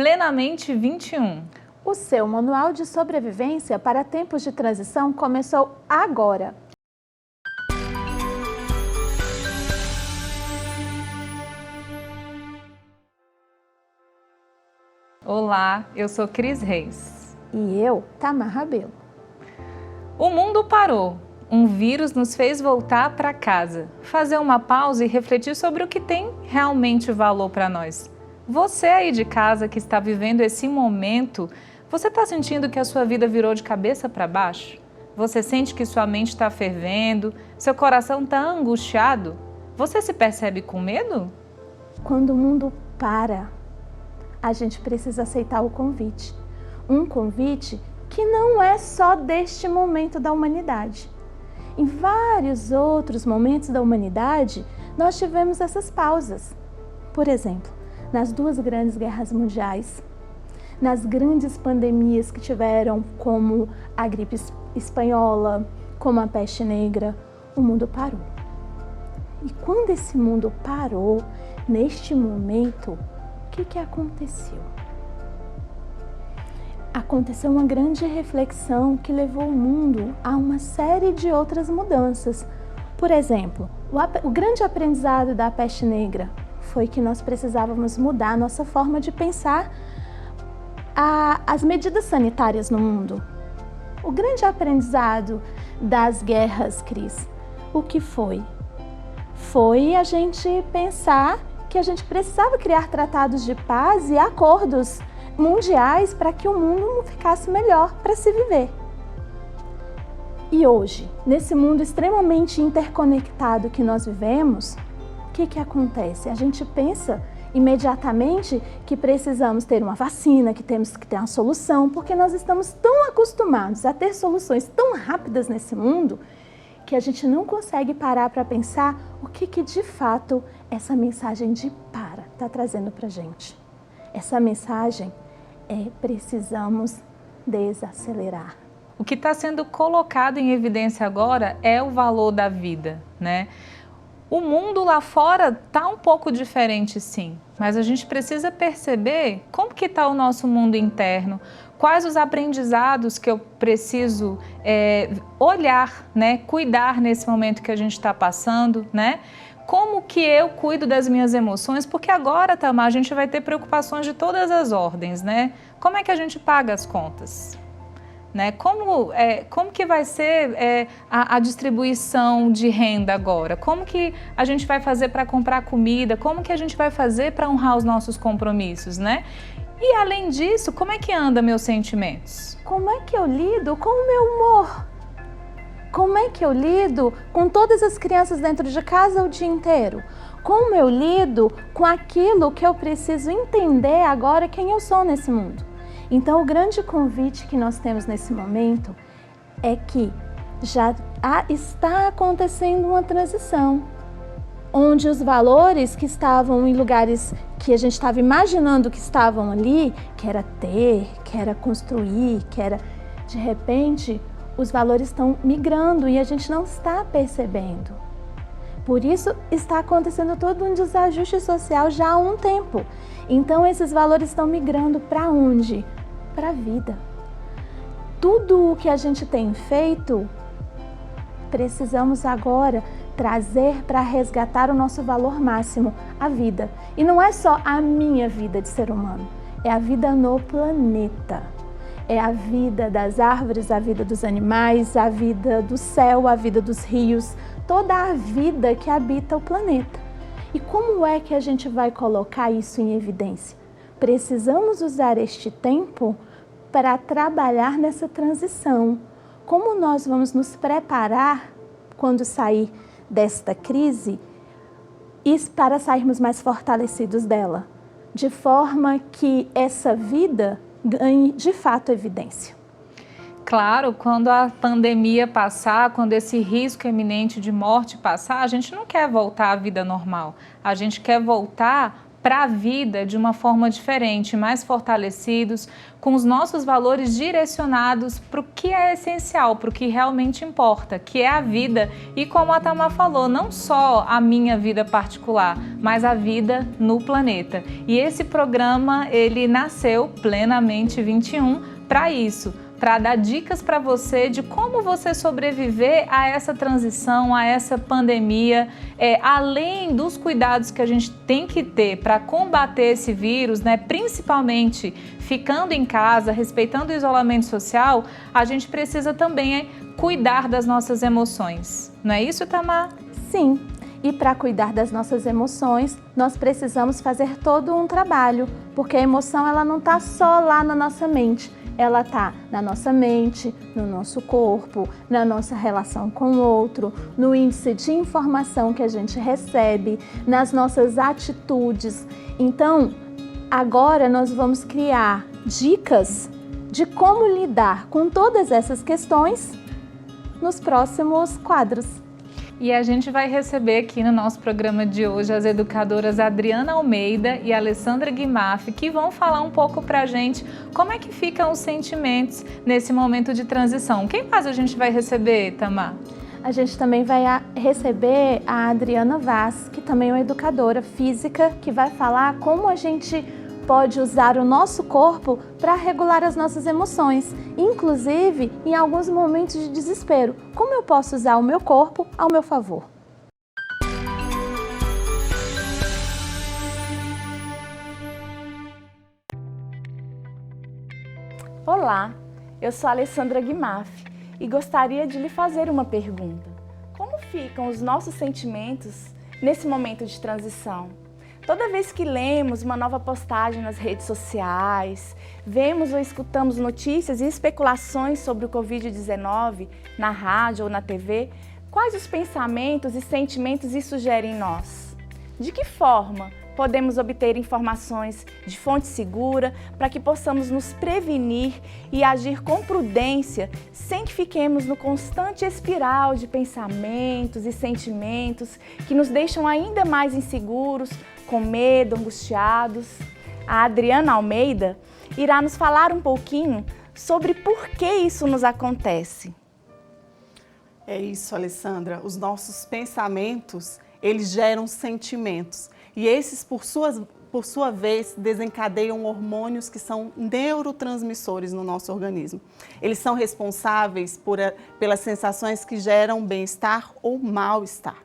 Plenamente 21. O seu manual de sobrevivência para tempos de transição começou agora. Olá, eu sou Cris Reis. E eu, Tamar Rabelo. O mundo parou. Um vírus nos fez voltar para casa, fazer uma pausa e refletir sobre o que tem realmente valor para nós. Você aí de casa que está vivendo esse momento, você está sentindo que a sua vida virou de cabeça para baixo? Você sente que sua mente está fervendo, seu coração está angustiado? Você se percebe com medo? Quando o mundo para, a gente precisa aceitar o convite. Um convite que não é só deste momento da humanidade. Em vários outros momentos da humanidade, nós tivemos essas pausas. Por exemplo, nas 2 grandes guerras mundiais, nas grandes pandemias que tiveram, como a gripe espanhola, como a peste negra, o mundo parou. E quando esse mundo parou, neste momento, o que aconteceu? Aconteceu uma grande reflexão que levou o mundo a uma série de outras mudanças. Por exemplo, o grande aprendizado da peste negra foi que nós precisávamos mudar a nossa forma de pensar as medidas sanitárias no mundo. O grande aprendizado das guerras, Cris, o que foi? Foi a gente pensar que a gente precisava criar tratados de paz e acordos mundiais para que o mundo ficasse melhor para se viver. E hoje, nesse mundo extremamente interconectado que nós vivemos, o que acontece? A gente pensa imediatamente que precisamos ter uma vacina, que temos que ter uma solução, porque nós estamos tão acostumados a ter soluções tão rápidas nesse mundo que a gente não consegue parar para pensar o que de fato essa mensagem de para está trazendo para a gente. Essa mensagem precisamos desacelerar. O que está sendo colocado em evidência agora é o valor da vida, né? O mundo lá fora está um pouco diferente, sim, mas a gente precisa perceber como que está o nosso mundo interno, quais os aprendizados que eu preciso olhar, né? Cuidar nesse momento que a gente está passando, né? Como que eu cuido das minhas emoções? Porque agora, Tamar, a gente vai ter preocupações de todas as ordens, né? Como é que a gente paga as contas? Né? Como que vai ser a distribuição de renda agora? Como que a gente vai fazer para comprar comida? Como que a gente vai fazer para honrar os nossos compromissos, né? E além disso, como é que anda meus sentimentos? Como é que eu lido com o meu humor? Como é que eu lido com todas as crianças dentro de casa o dia inteiro? Como eu lido com aquilo que eu preciso entender agora quem eu sou nesse mundo? Então, o grande convite que nós temos nesse momento é que já está acontecendo uma transição, onde os valores que estavam em lugares que a gente estava imaginando que estavam ali, que era ter, que era construir, que era, de repente, os valores estão migrando e a gente não está percebendo. Por isso, está acontecendo todo um desajuste social já há um tempo. Então, esses valores estão migrando para onde? Para a vida. Tudo o que a gente tem feito, precisamos agora trazer para resgatar o nosso valor máximo, a vida. E não é só a minha vida de ser humano, é a vida no planeta. É a vida das árvores, a vida dos animais, a vida do céu, a vida dos rios, toda a vida que habita o planeta. E como é que a gente vai colocar isso em evidência? Precisamos usar este tempo para trabalhar nessa transição. Como nós vamos nos preparar quando sair desta crise e para sairmos mais fortalecidos dela, de forma que essa vida ganhe de fato evidência. Claro, quando a pandemia passar, quando esse risco iminente de morte passar, a gente não quer voltar à vida normal. A gente quer voltar para a vida de uma forma diferente, mais fortalecidos, com os nossos valores direcionados para o que é essencial, para o que realmente importa, que é a vida. E como a Tamar falou, não só a minha vida particular, mas a vida no planeta. E esse programa, ele nasceu Plenamente 21 para isso, para dar dicas para você de como você sobreviver a essa transição, a essa pandemia, além dos cuidados que a gente tem que ter para combater esse vírus, né, principalmente ficando em casa, respeitando o isolamento social, a gente precisa também cuidar das nossas emoções. Não é isso, Tamar? Sim. E para cuidar das nossas emoções, nós precisamos fazer todo um trabalho, porque a emoção ela não está só lá na nossa mente. Ela está na nossa mente, no nosso corpo, na nossa relação com o outro, no índice de informação que a gente recebe, nas nossas atitudes. Então, agora nós vamos criar dicas de como lidar com todas essas questões nos próximos quadros. E a gente vai receber aqui no nosso programa de hoje as educadoras Adriana Almeida e Alessandra Guimaf, que vão falar um pouco pra gente como é que ficam os sentimentos nesse momento de transição. Quem mais a gente vai receber, Tamar? A gente também vai receber a Adriana Vaz, que também é uma educadora física, que vai falar como a gente pode usar o nosso corpo para regular as nossas emoções, inclusive em alguns momentos de desespero. Como eu posso usar o meu corpo ao meu favor? Olá, eu sou a Alessandra Guimaf e gostaria de lhe fazer uma pergunta. Como ficam os nossos sentimentos nesse momento de transição? Toda vez que lemos uma nova postagem nas redes sociais, vemos ou escutamos notícias e especulações sobre o Covid-19 na rádio ou na TV, quais os pensamentos e sentimentos isso gera em nós? De que forma podemos obter informações de fonte segura para que possamos nos prevenir e agir com prudência sem que fiquemos no constante espiral de pensamentos e sentimentos que nos deixam ainda mais inseguros, com medo, angustiados? A Adriana Almeida irá nos falar um pouquinho sobre por que isso nos acontece. É isso, Alessandra. Os nossos pensamentos, eles geram sentimentos. E esses, por sua vez, desencadeiam hormônios que são neurotransmissores no nosso organismo. Eles são responsáveis pelas sensações que geram bem-estar ou mal-estar.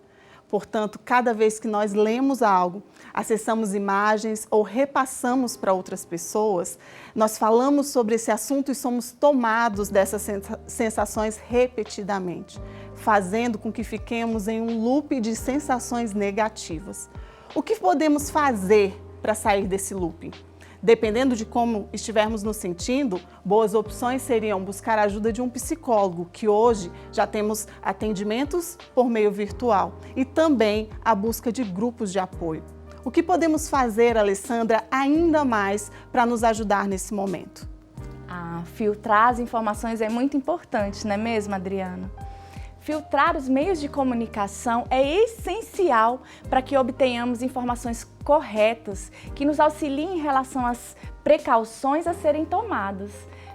Portanto, cada vez que nós lemos algo, acessamos imagens ou repassamos para outras pessoas, nós falamos sobre esse assunto e somos tomados dessas sensações repetidamente, fazendo com que fiquemos em um loop de sensações negativas. O que podemos fazer para sair desse looping? Dependendo de como estivermos nos sentindo, boas opções seriam buscar a ajuda de um psicólogo, que hoje já temos atendimentos por meio virtual, e também a busca de grupos de apoio. O que podemos fazer, Alessandra, ainda mais para nos ajudar nesse momento? Filtrar as informações é muito importante, não é mesmo, Adriana? Filtrar os meios de comunicação é essencial para que obtenhamos informações corretas que nos auxiliem em relação às precauções a serem tomadas.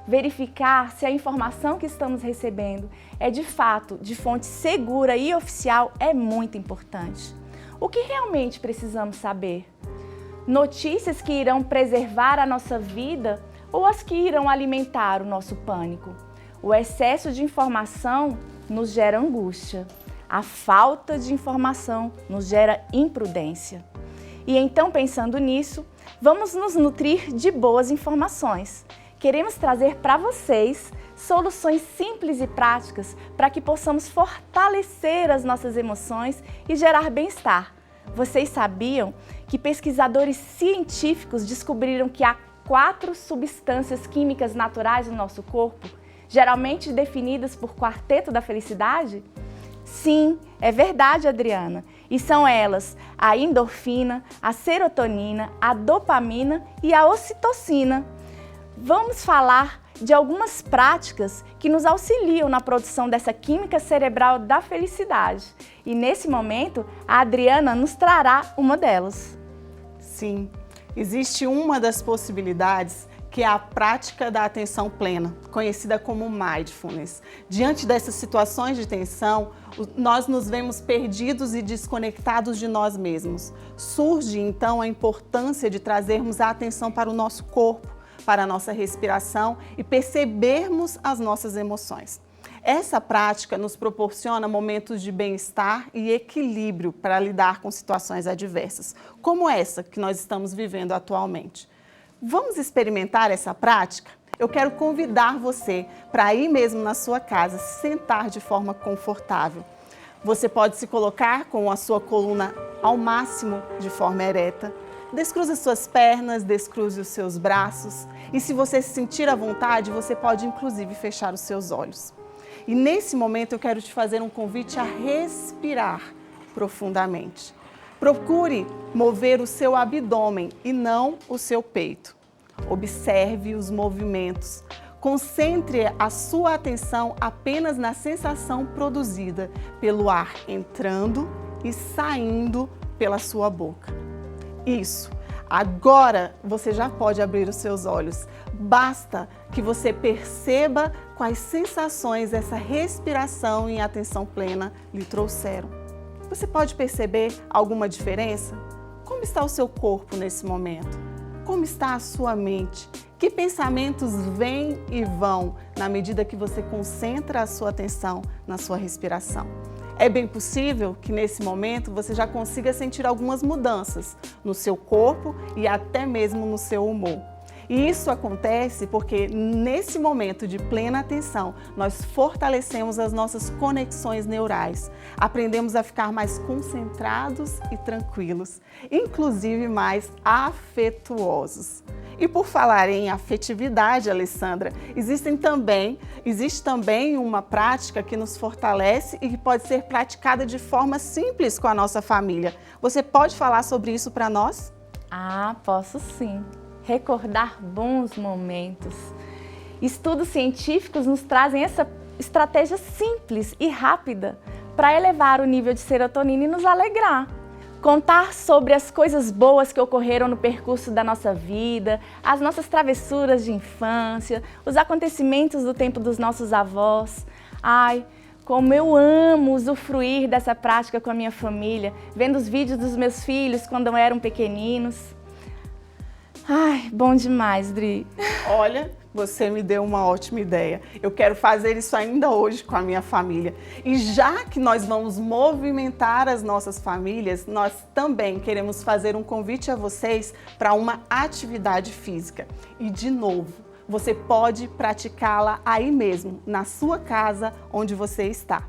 Verificar se a informação que estamos recebendo é de fato de fonte segura e oficial é muito importante. O que realmente precisamos saber? Notícias que irão preservar a nossa vida ou as que irão alimentar o nosso pânico? O excesso de informação nos gera angústia. A falta de informação nos gera imprudência. E então, pensando nisso, vamos nos nutrir de boas informações. Queremos trazer para vocês soluções simples e práticas para que possamos fortalecer as nossas emoções e gerar bem-estar. Vocês sabiam que pesquisadores científicos descobriram que há 4 substâncias químicas naturais no nosso corpo, geralmente definidas por quarteto da felicidade? Sim, é verdade, Adriana. E são elas a endorfina, a serotonina, a dopamina e a ocitocina. Vamos falar de algumas práticas que nos auxiliam na produção dessa química cerebral da felicidade. E nesse momento, a Adriana nos trará uma delas. Sim, Existe uma das possibilidades que é a prática da atenção plena, conhecida como mindfulness. Diante dessas situações de tensão, nós nos vemos perdidos e desconectados de nós mesmos. Surge então a importância de trazermos a atenção para o nosso corpo, para a nossa respiração e percebermos as nossas emoções. Essa prática nos proporciona momentos de bem-estar e equilíbrio para lidar com situações adversas, como essa que nós estamos vivendo atualmente. Vamos experimentar essa prática? Eu quero convidar você para aí mesmo na sua casa, sentar de forma confortável. Você pode se colocar com a sua coluna ao máximo de forma ereta. Descruze suas pernas, descruze os seus braços e se você se sentir à vontade, você pode inclusive fechar os seus olhos. E nesse momento eu quero te fazer um convite a respirar profundamente. Procure mover o seu abdômen e não o seu peito. Observe os movimentos. Concentre a sua atenção apenas na sensação produzida pelo ar entrando e saindo pela sua boca. Isso. Agora você já pode abrir os seus olhos. Basta que você perceba quais sensações essa respiração em atenção plena lhe trouxeram. Você pode perceber alguma diferença? Como está o seu corpo nesse momento? Como está a sua mente? Que pensamentos vêm e vão na medida que você concentra a sua atenção na sua respiração? É bem possível que nesse momento você já consiga sentir algumas mudanças no seu corpo e até mesmo no seu humor. E isso acontece porque nesse momento de plena atenção, nós fortalecemos as nossas conexões neurais, aprendemos a ficar mais concentrados e tranquilos, inclusive mais afetuosos. E por falar em afetividade, Alessandra, existe também uma prática que nos fortalece e que pode ser praticada de forma simples com a nossa família. Você pode falar sobre isso para nós? Ah, posso sim. Recordar bons momentos. Estudos científicos nos trazem essa estratégia simples e rápida para elevar o nível de serotonina e nos alegrar. Contar sobre as coisas boas que ocorreram no percurso da nossa vida, as nossas travessuras de infância, os acontecimentos do tempo dos nossos avós. Ai, como eu amo usufruir dessa prática com a minha família, vendo os vídeos dos meus filhos quando eram pequeninos. Ai, bom demais, Dri. Olha, você me deu uma ótima ideia. Eu quero fazer isso ainda hoje com a minha família. E já que nós vamos movimentar as nossas famílias, nós também queremos fazer um convite a vocês para uma atividade física. E, de novo, você pode praticá-la aí mesmo, na sua casa, onde você está.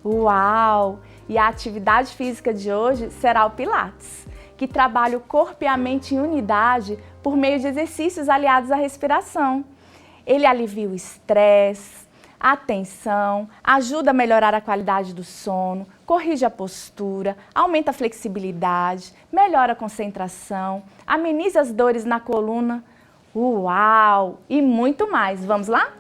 Uau! E a atividade física de hoje será o Pilates, que trabalha o corpo e a mente em unidade por meio de exercícios aliados à respiração. Ele alivia o estresse, a tensão, ajuda a melhorar a qualidade do sono, corrige a postura, aumenta a flexibilidade, melhora a concentração, ameniza as dores na coluna. Uau! E muito mais. Vamos lá?